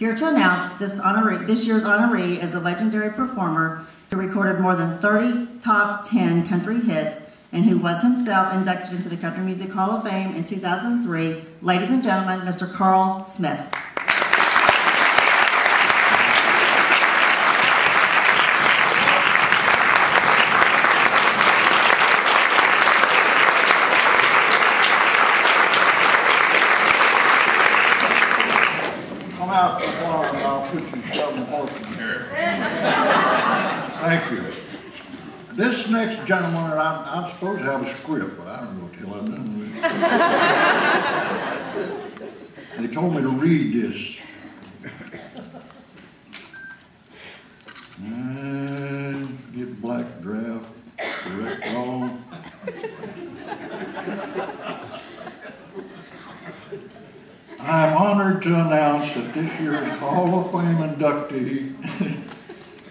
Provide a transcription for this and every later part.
here to announce this year's honoree as a legendary performer who recorded more than 30 top 10 country hits and who was himself inducted into the Country Music Hall of Fame in 2003. Ladies and gentlemen, Mr. Carl Smith. Out the bar and I'll put you something horse in here. Thank you. This next gentleman, I'm supposed to have a script, but I don't know what the hell I've done with it. They told me to read this. And get black draft, correct all. I am honored to announce that this year's Hall of Fame inductee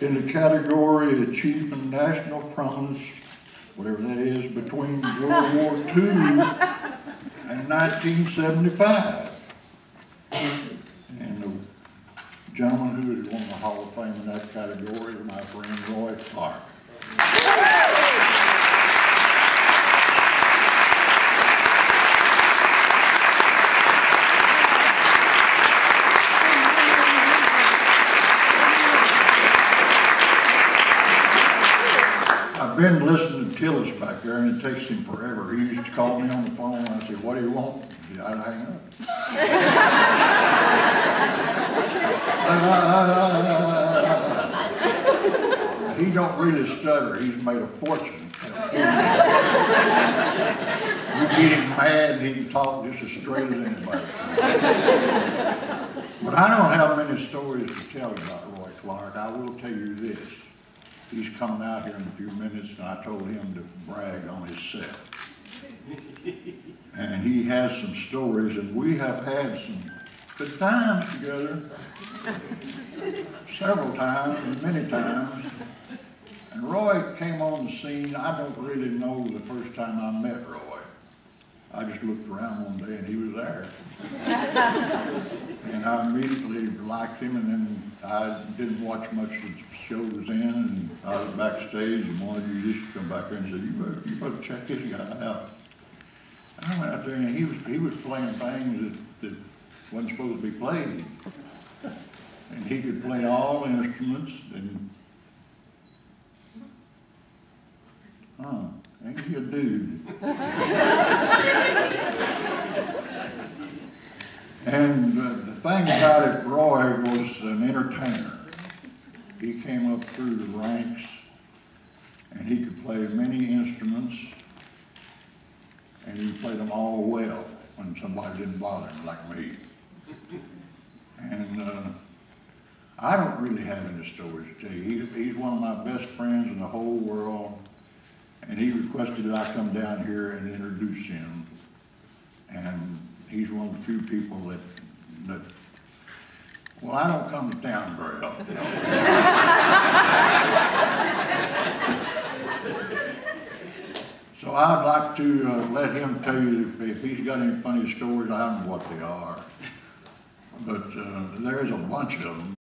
in the category Achieving National Promise, whatever that is, between World War II and 1975. And the gentleman who is won the Hall of Fame in that category is my friend Roy Clark. I've been listening to Tillis back there, and it takes him forever. He used to call me on the phone, and I said, "What do you want?" I'd hang up. He don't really stutter. He's made a fortune. You get him mad, and he can talk just as straight as anybody. But I don't have many stories to tell you about Roy Clark. I will tell you this. He's coming out here in a few minutes, and I told him to brag on himself. And he has some stories, and we have had some good times together. Several times, and many times. And Roy came on the scene. I don't really know the first time I met Roy. I just looked around one day and he was there. And I immediately liked him, and then I didn't watch much of the shows then, and I was backstage, and one of you just come back there and said, you better check this guy out. And I went out there, and he was playing things that wasn't supposed to be played. And he could play all instruments, and ain't he a dude? And the thing about it, Roy was an entertainer. He came up through the ranks, and he could play many instruments, and he played them all well when somebody didn't bother him like me. And I don't really have any stories to tell you. He's one of my best friends in the whole world, and he requested that I come down here and introduce him. And he's one of the few people that well, I don't come to town very often. So I'd like to let him tell you if he's got any funny stories. I don't know what they are, but there's a bunch of them.